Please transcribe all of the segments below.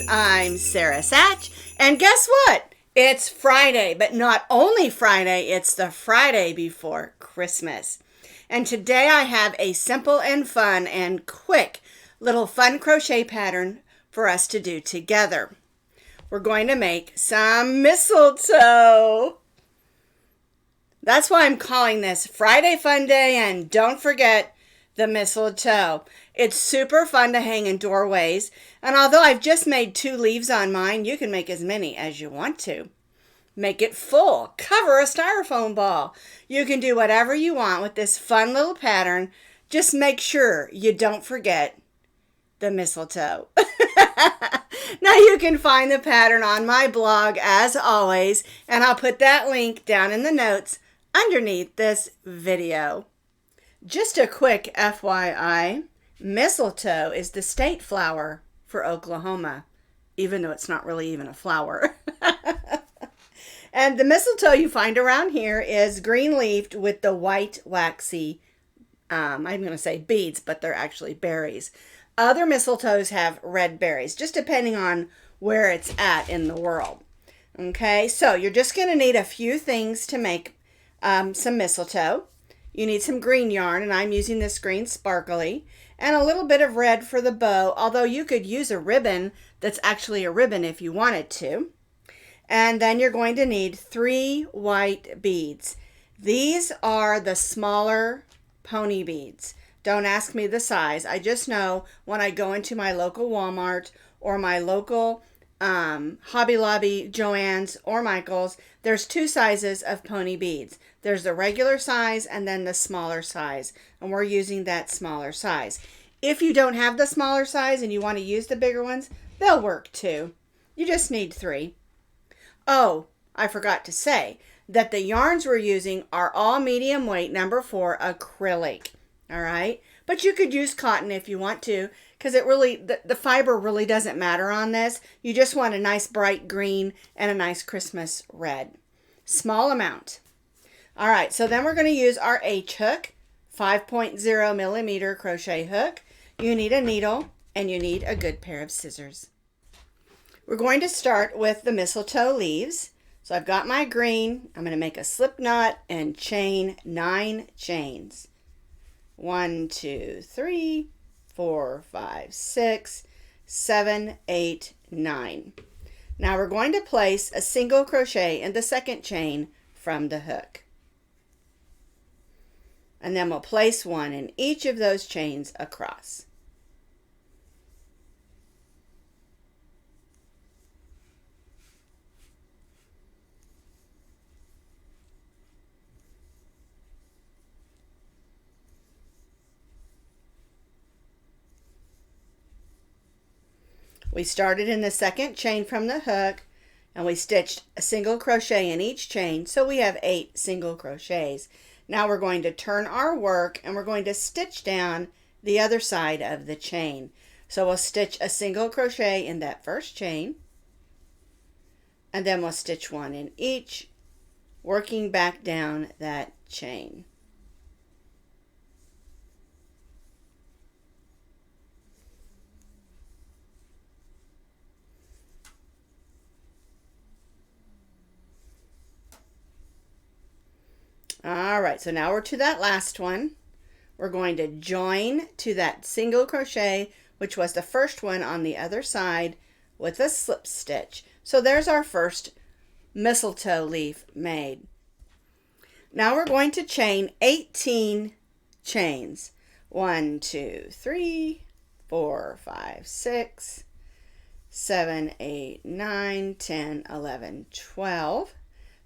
I'm Sara Sach, and guess what? It's Friday, but not only Friday, it's the Friday before Christmas. And today I have a simple and fun and quick little fun crochet pattern for us to do together. We're going to make some mistletoe. That's why I'm calling this Friday Fun Day, and don't forget the mistletoe. It's super fun to hang in doorways, and although I've just made 2 leaves on mine, you can make as many as you want to. Make it full. Cover a styrofoam ball. You can do whatever you want with this fun little pattern. Just make sure you don't forget the mistletoe. Now you can find the pattern on my blog as always, and I'll put that link down in the notes underneath this video. Just a quick FYI, mistletoe is the state flower for Oklahoma, even though it's not really even a flower. And the mistletoe you find around here is green leafed with the white waxy, I'm going to say beads, but they're actually berries. Other mistletoes have red berries, just depending on where it's at in the world. Okay, so you're just going to need a few things to make some mistletoe. You need some green yarn, and I'm using this green sparkly, and a little bit of red for the bow, although you could use a ribbon that's actually a ribbon if you wanted to. And then you're going to need 3 white beads. These are the smaller pony beads. Don't ask me the size. I just know when I go into my local Walmart or my local Hobby Lobby, Joann's, or Michael's, there's 2 sizes of pony beads. There's the regular size and then the smaller size, and we're using that smaller size. If you don't have the smaller size and you want to use the bigger ones, they'll work too. You just need 3. Oh, I forgot to say that the yarns we're using are all medium weight number 4 acrylic. All right, but you could use cotton if you want to, because it really, the fiber really doesn't matter on this. You just want a nice bright green and a nice Christmas red. Small amount. All right, so then we're going to use our H hook, 5.0 millimeter crochet hook. You need a needle and you need a good pair of scissors. We're going to start with the mistletoe leaves. So I've got my green. I'm going to make a slip knot and chain 9 chains. 1, 2, 3, 4, 5, 6, 7, 8, 9. Now we're going to place a single crochet in the second chain from the hook. And then we'll place 1 in each of those chains across. We started in the second chain from the hook, and we stitched a single crochet in each chain, so we have 8 single crochets. Now we're going to turn our work and we're going to stitch down the other side of the chain. So we'll stitch a single crochet in that first chain, and then we'll stitch 1 in each, working back down that chain. All right, so now we're to that last one. We're going to join to that single crochet, which was the first one on the other side, with a slip stitch. So there's our first mistletoe leaf made. Now we're going to chain 18 chains. 1, 2, 3, 4, 5, 6, 7, 8, 9, 10, 11, 12,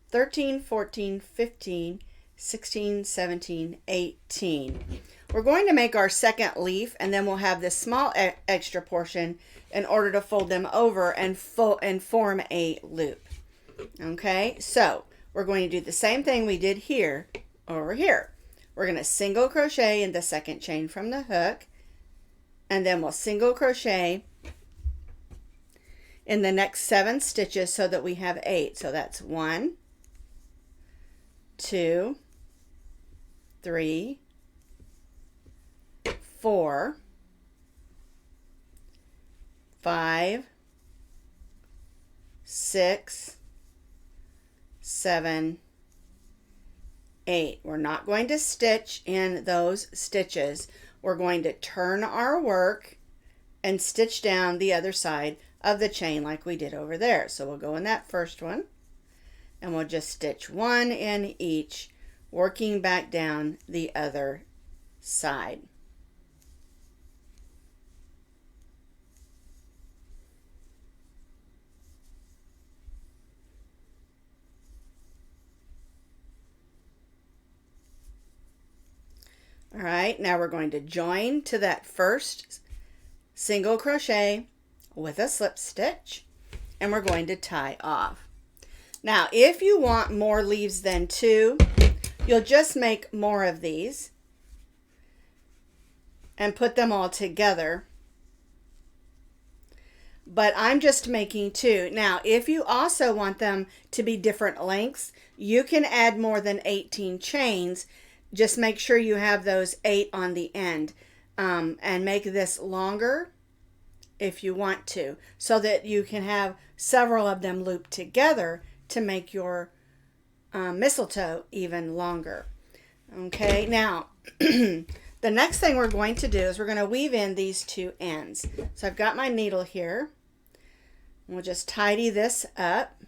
13, 14, 15, 16, 17, 18. We're going to make our second leaf, and then we'll have this small extra portion in order to fold them over and form a loop. Okay, so we're going to do the same thing we did here over here. We're going to single crochet in the second chain from the hook, and then we'll single crochet in the next 7 stitches so that we have 8. So that's 1, 2, 3, 4, 5, 6, 7, 8. We're not going to stitch in those stitches. We're going to turn our work and stitch down the other side of the chain like we did over there. So we'll go in that first one and we'll just stitch one in each, working back down the other side. All right, now we're going to join to that first single crochet with a slip stitch, and we're going to tie off. Now, if you want more leaves than 2, you'll just make more of these and put them all together. But I'm just making 2. Now, if you also want them to be different lengths, you can add more than 18 chains. Just make sure you have those 8 on the end, and make this longer if you want to, so that you can have several of them looped together to make your mistletoe even longer. Okay, now the next thing we're going to do is we're going to weave in these 2 ends. So I've got my needle here. We'll just tidy this up.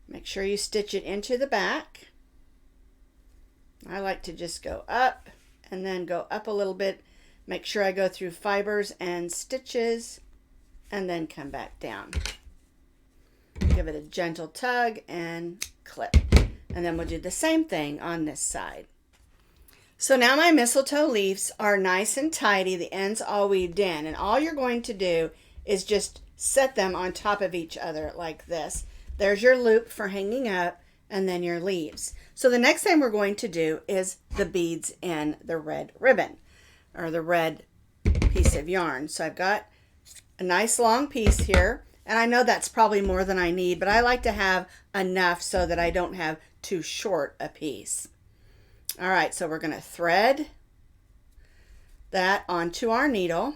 Make sure you stitch it into the back. I like to just go up and then go up a little bit. Make sure I go through fibers and stitches and then come back down. Give it a gentle tug and clip. And then we'll do the same thing on this side. So now my mistletoe leaves are nice and tidy. The ends all weaved in. And all you're going to do is just set them on top of each other like this. There's your loop for hanging up, and then your leaves. So the next thing we're going to do is the beads in the red ribbon, or the red piece of yarn. So I've got a nice long piece here, and I know that's probably more than I need, but I like to have enough so that I don't have too short a piece. All right, so we're going to thread that onto our needle.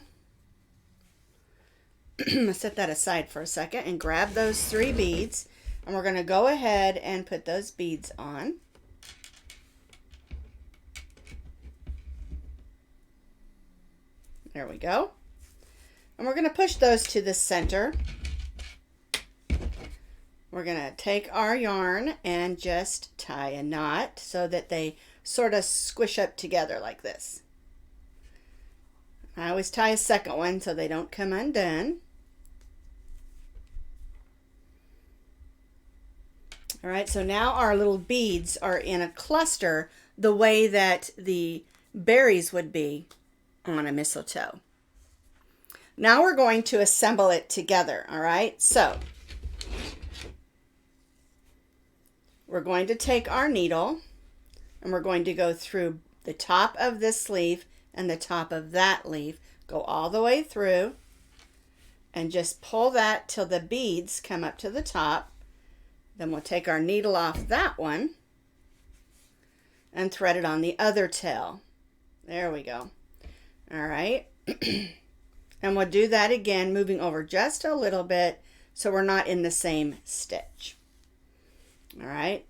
Set that aside for a second and grab those 3 beads. And we're going to go ahead and put those beads on. There we go. And we're going to push those to the center. We're going to take our yarn and just tie a knot so that they sort of squish up together like this. I always tie a second one so they don't come undone. All right, so now our little beads are in a cluster the way that the berries would be on a mistletoe. Now we're going to assemble it together, all right? So we're going to take our needle and we're going to go through the top of this leaf and the top of that leaf, go all the way through and just pull that till the beads come up to the top. Then we'll take our needle off that one and thread it on the other tail. There we go. All right. And we'll do that again, moving over just a little bit so we're not in the same stitch. All right.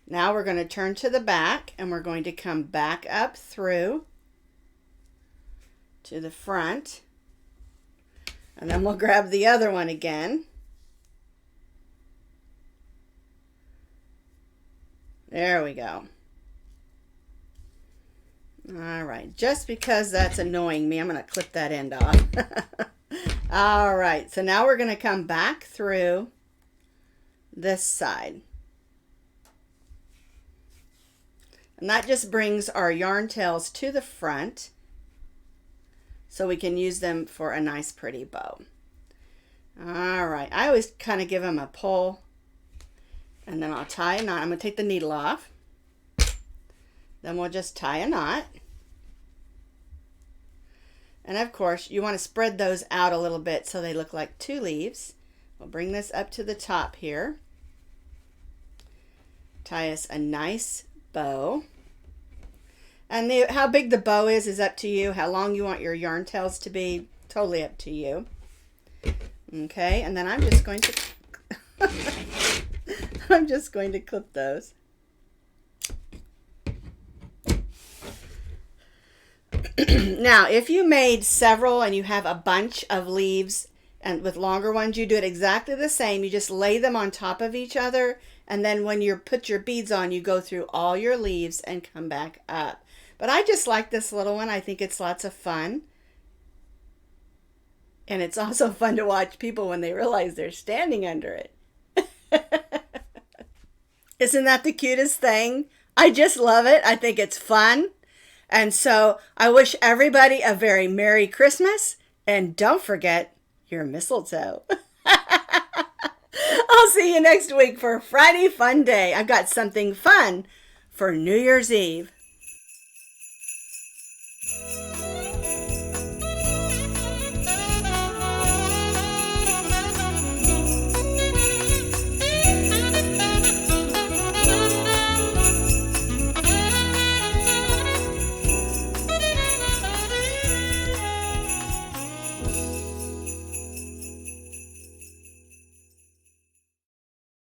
Now we're going to turn to the back and we're going to come back up through to the front. And then we'll grab the other one again. There we go. All right, just because that's annoying me, I'm going to clip that end off. All right, so now we're going to come back through this side. And that just brings our yarn tails to the front so we can use them for a nice pretty bow. All right, I always kind of give them a pull. And then I'll tie a knot. I'm going to take the needle off. Then we'll just tie a knot. And of course, you want to spread those out a little bit so they look like 2 leaves. We'll bring this up to the top here. Tie us a nice bow. And how big the bow is up to you. How long you want your yarn tails to be. totally up to you. Okay, and then I'm just going to I'm just going to clip those. Now, if you made several and you have a bunch of leaves, and with longer ones, you do it exactly the same. You just lay them on top of each other, and then when you put your beads on, you go through all your leaves and come back up. But I just like this little one. I think it's lots of fun. And it's also fun to watch people when they realize they're standing under it. Isn't that the cutest thing? I just love it. I think it's fun. And so I wish everybody a very Merry Christmas. And don't forget your mistletoe. I'll see you next week for Friday Fun Day. I've got something fun for New Year's Eve.